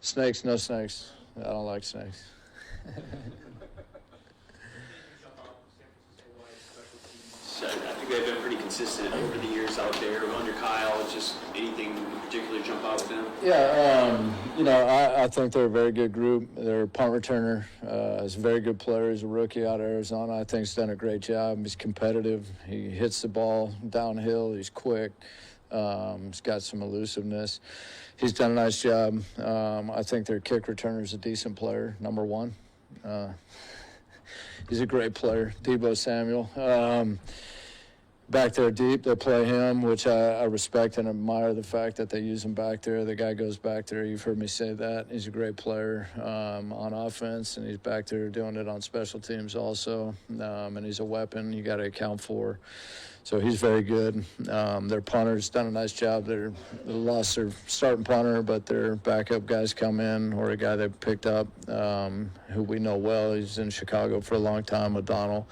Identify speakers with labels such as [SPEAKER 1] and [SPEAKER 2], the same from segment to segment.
[SPEAKER 1] Snakes, no snakes. I don't like snakes.
[SPEAKER 2] So I think they've been pretty consistent over the years out there. Under Kyle, it's just anything in particular jump out with them?
[SPEAKER 1] Yeah, I think they're a very good group. Their punt returner is a very good player. He's a rookie out of Arizona. I think he's done a great job. He's competitive. He hits the ball downhill. He's quick. He's got some elusiveness. He's done a nice job. I think their kick returner is a decent player, number one. He's a great player, Deebo Samuel. Back there deep, they play him, which I respect and admire the fact that they use him back there. The guy goes back there. You've heard me say that. He's a great player on offense, and he's back there doing it on special teams also. And he's a weapon you got to account for. So he's very good. Their punter's done a nice job. They lost their starting punter, but their backup guys come in, or a guy they picked up who we know well. He's in Chicago for a long time, O'Donnell.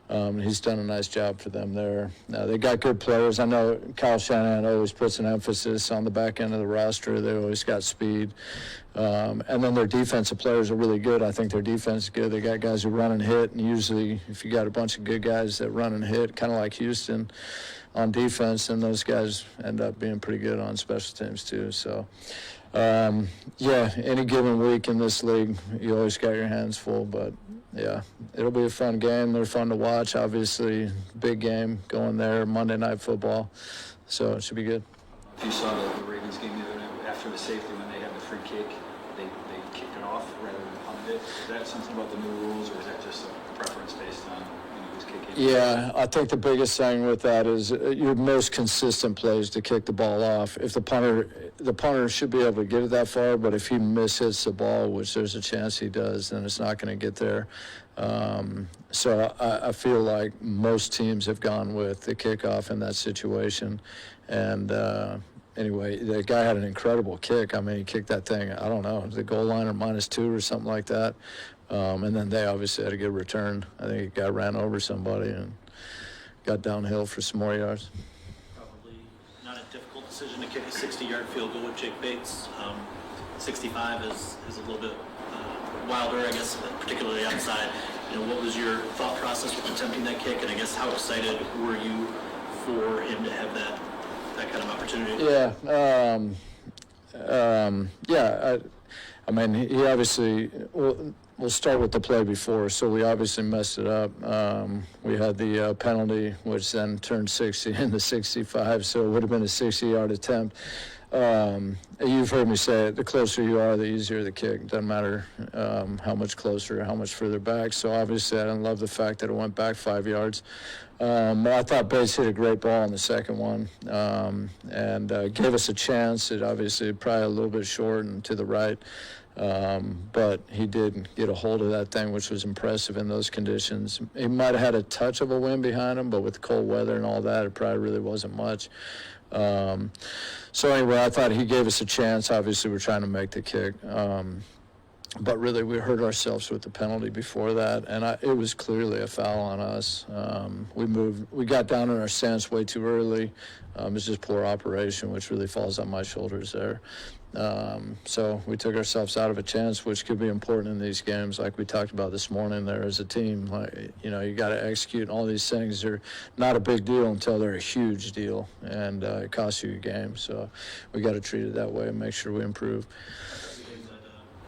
[SPEAKER 1] He's done a nice job for them there. They got good players. I know Kyle Shanahan always puts an emphasis on the back end of the roster. They always got speed. And then their defensive players are really good. I think their defense is good. They got guys who run and hit, and usually if you got a bunch of good guys that run and hit, kind of like Houston on defense, then those guys end up being pretty good on special teams too. So, any given week in this league, you always got your hands full, but yeah, it'll be a fun game. They're fun to watch, obviously. Big game going there, Monday Night Football, so it should be good.
[SPEAKER 3] If you saw the Ravens game the other night, after the safety, when they had the free kick, they kicked it off rather than punted it. Is that something about the new rules, or is that just a preference based on who's kicking?
[SPEAKER 1] Yeah, I think the biggest thing with that is your most consistent play is to kick the ball off. If the punter should be able to get it that far, but if he mishits the ball, which there's a chance he does, then it's not going to get there. So I feel like most teams have gone with the kickoff in that situation. And anyway, the guy had an incredible kick. I mean, he kicked that thing, I don't know, the goal line or -2 or something like that. And then they obviously had a good return. I think the guy ran over somebody and got downhill for some more yards.
[SPEAKER 4] Probably not a difficult decision to kick a 60-yard field goal with Jake Bates. 65 is a little bit wilder, I guess, particularly outside. What was your thought process with attempting that kick? And I guess how excited were you for him to have that kind of opportunity?
[SPEAKER 1] I mean, he obviously, we'll start with the play before, so we obviously messed it up. We had the penalty, which then turned 60 into 65, so it would have been a 60-yard attempt. You've heard me say it, the closer you are, the easier the kick. It doesn't matter how much closer, how much further back. So obviously I didn't love the fact that it went back 5 yards. But I thought Bates hit a great ball on the second one and gave us a chance. It obviously probably a little bit short and to the right. But he did get a hold of that thing, which was impressive in those conditions. He might have had a touch of a wind behind him, but with the cold weather and all that, it probably really wasn't much. So anyway, I thought he gave us a chance. Obviously, we're trying to make the kick. But really, we hurt ourselves with the penalty before that, and it was clearly a foul on us. We got down in our stance way too early. It's just poor operation, which really falls on my shoulders there. So we took ourselves out of a chance, which could be important in these games, like we talked about this morning there as a team. Like, you got to execute, and all these things are not a big deal until they're a huge deal, and it costs you a game. So we got to treat it that way and make sure we improve.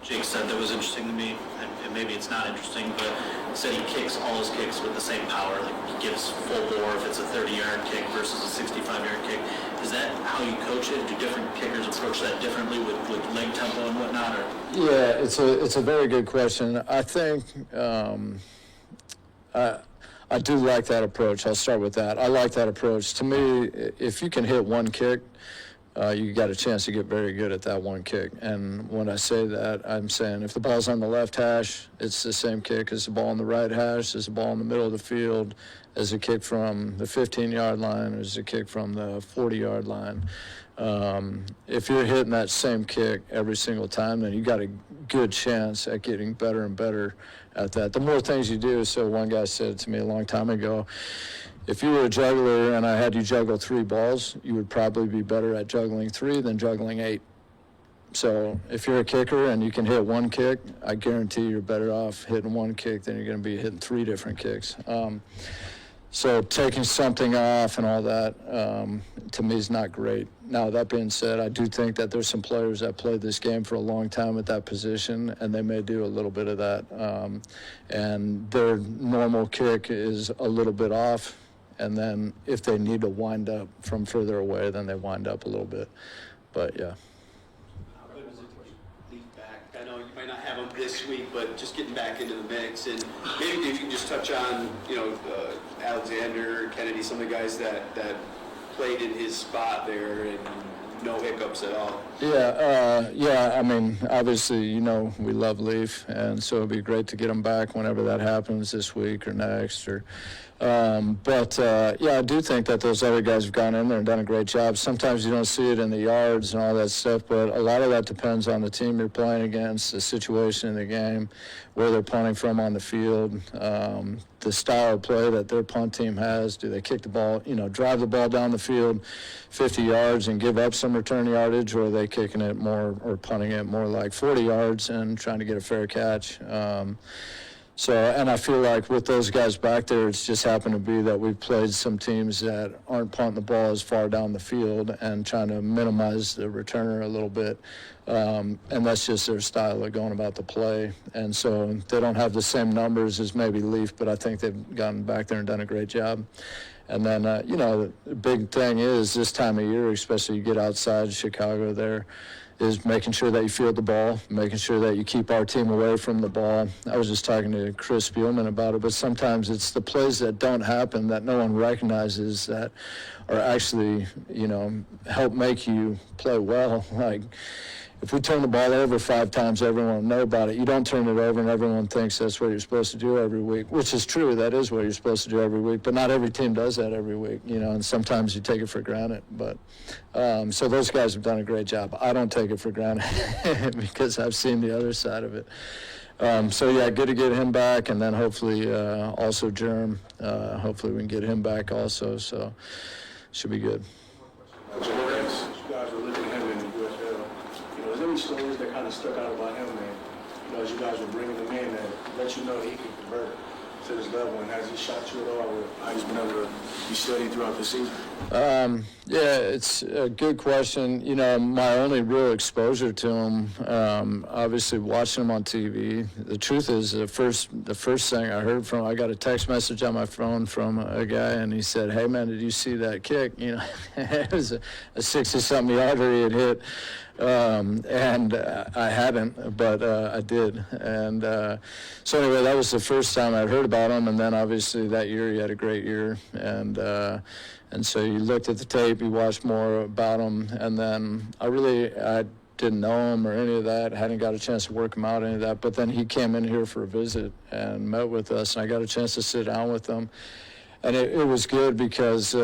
[SPEAKER 4] Jake said that was interesting to me, and maybe it's not interesting, but said he kicks all his kicks with the same power. Like he gives full bore if it's a 30-yard kick versus a 65-yard kick. Is that how you coach it? Do different kickers approach that differently with leg tempo and whatnot? Or?
[SPEAKER 1] Yeah, it's a very good question. I think I do like that approach. I'll start with that. I like that approach. To me, if you can hit one kick, you got a chance to get very good at that one kick. And when I say that, I'm saying if the ball's on the left hash, it's the same kick as the ball on the right hash, as the ball in the middle of the field, as a kick from the 15-yard line, as a kick from the 40-yard line. If you're hitting that same kick every single time, then you got a good chance at getting better and better at that. The more things you do, so one guy said to me a long time ago, if you were a juggler and I had you juggle 3 balls, you would probably be better at juggling 3 than juggling 8. So if you're a kicker and you can hit one kick, I guarantee you're better off hitting one kick than you're going to be hitting 3 different kicks. So taking something off and all that, to me, is not great. Now, that being said, I do think that there's some players that played this game for a long time at that position, and they may do a little bit of that. And their normal kick is a little bit off, and then if they need to wind up from further away, then they wind up a little bit. But, yeah.
[SPEAKER 2] How good was it to lead back? I know you might not have him this week, but just getting back into the mix. And maybe if you can just touch on, Alexander, Kennedy, some of the guys that played in his spot there and no hiccups at all.
[SPEAKER 1] Yeah, I mean, obviously, we love Leaf, and so it'd be great to get him back whenever that happens this week or next. I do think that those other guys have gone in there and done a great job. Sometimes you don't see it in the yards and all that stuff, but a lot of that depends on the team you're playing against, the situation in the game, where they're punting from on the field, the style of play that their punt team has. Do they kick the ball, drive the ball down the field 50 yards and give up some return yardage, or are they kicking it more or punting it more like 40 yards and trying to get a fair catch? And I feel like with those guys back there, it's just happened to be that we've played some teams that aren't punting the ball as far down the field and trying to minimize the returner a little bit. And that's just their style of going about the play. And so they don't have the same numbers as maybe Leaf, but I think they've gotten back there and done a great job. And then, the big thing is this time of year, especially you get outside Chicago there, is making sure that you field the ball, making sure that you keep our team away from the ball. I was just talking to Chris Spielman about it, but sometimes it's the plays that don't happen that no one recognizes that are actually, help make you play well. Like, if we turn the ball over 5 times, everyone will know about it. You don't turn it over and everyone thinks that's what you're supposed to do every week, which is true. That is what you're supposed to do every week, but not every team does that every week, and sometimes you take it for granted. But so those guys have done a great job. I don't take it for granted because I've seen the other side of it. Good to get him back, and then hopefully also Jerem. Hopefully we can get him back also, so should be good.
[SPEAKER 5] You guys were looking at him in the USL. Is there any stories that kind of stuck out about him, and as you guys were bringing him in, that let you know that he could convert to this level, and has he shot you at all with how he's been able to be steady throughout the season?
[SPEAKER 1] It's a good question. My only real exposure to him, obviously watching him on TV. The truth is, the first thing I heard from, I got a text message on my phone from a guy, and he said, "Hey man, did you see that kick?" It was a 60-something yarder he had hit. I hadn't, but I did. And so anyway, that was the first time I heard about him. And then obviously that year he had a great year. And so you looked at the tape, you watched more about him. And then I didn't know him or any of that. Hadn't got a chance to work him out, any of that. But then he came in here for a visit and met with us. And I got a chance to sit down with him. And it was good because,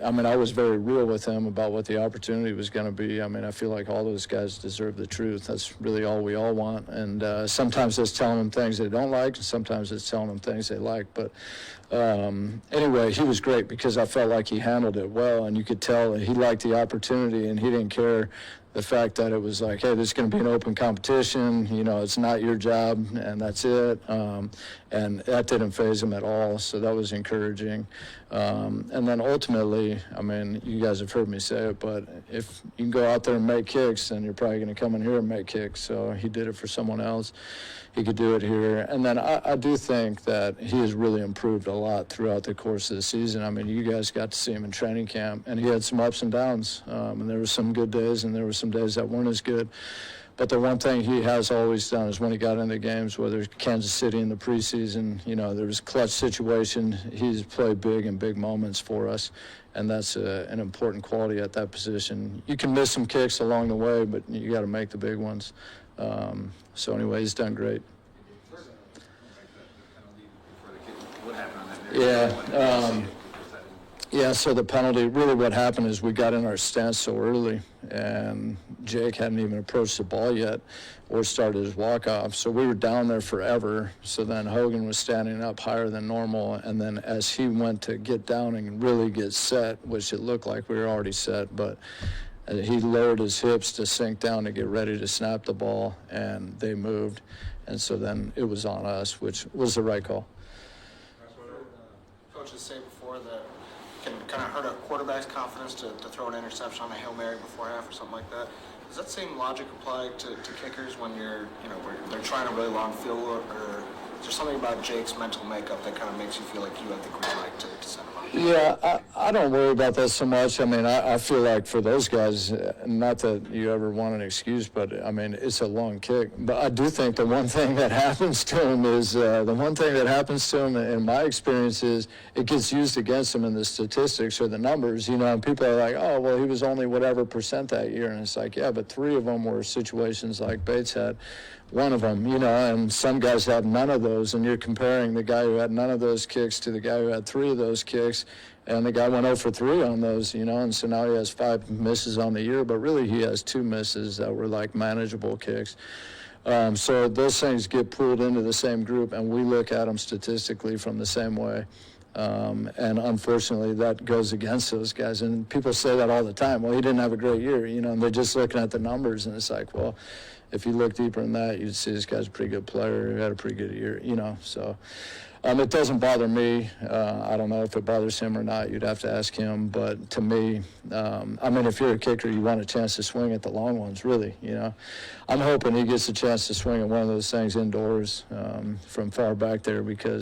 [SPEAKER 1] I was very real with him about what the opportunity was going to be. I feel like all those guys deserve the truth. That's really all we all want. And sometimes it's telling them things they don't like, and sometimes it's telling them things they like. But anyway, he was great because I felt like he handled it well, and you could tell that he liked the opportunity, and he didn't care the fact that it was like, hey, this is going to be an open competition, it's not your job, and that's it. And that didn't faze him at all, so that was encouraging. And then ultimately, you guys have heard me say it, but if you can go out there and make kicks, then you're probably going to come in here and make kicks. So he did it for someone else. He could do it here. And then I do think that he has really improved a lot throughout the course of the season. You guys got to see him in training camp, and he had some ups and downs. And there were some good days, and there were some days that weren't as good. But the one thing he has always done is when he got into games, whether it's Kansas City in the preseason, there was a clutch situation. He's played big in big moments for us, and that's an important quality at that position. You can miss some kicks along the way, but you got to make the big ones. So anyway, he's done great.
[SPEAKER 3] What happened on that?
[SPEAKER 1] Yeah, so the penalty, really what happened is we got in our stance so early, and Jake hadn't even approached the ball yet or started his walk-off. So we were down there forever. So then Hogan was standing up higher than normal, and then as he went to get down and really get set, which it looked like we were already set, but He lowered his hips to sink down to get ready to snap the ball, and they moved. And so then it was on us, which was the right call.
[SPEAKER 6] Coaches say before that can kind of hurt a quarterback's confidence to throw an interception on a Hail Mary before half or something like that. Does that same logic apply to kickers when where they're trying a really long field goal, or is there something about Jake's mental makeup that kind of makes you feel like you have the green light to send him out?
[SPEAKER 1] Yeah, I don't worry about that so much. I mean, I feel like for those guys, not that you ever want an excuse, but I mean, it's a long kick. But I do think the one thing that happens to him is, in my experience, is it gets used against him in the statistics or the numbers, and people are like, oh, well, he was only whatever % that year. And it's like, yeah, but 3 of them were situations like Bates had. One of them, and some guys have none of those, and you're comparing the guy who had none of those kicks to the guy who had 3 of those kicks, and the guy went 0 for 3 on those, and so now he has 5 misses on the year, but really he has 2 misses that were like manageable kicks. So those things get pulled into the same group, and we look at them statistically from the same way. And unfortunately, that goes against those guys. And people say that all the time. Well, he didn't have a great year, and they're just looking at the numbers, and it's like, well, if you look deeper than that, you'd see this guy's a pretty good player who had a pretty good year, So it doesn't bother me. I don't know if it bothers him or not. You'd have to ask him. But to me, if you're a kicker, you want a chance to swing at the long ones, really, I'm hoping he gets a chance to swing at one of those things indoors from far back there because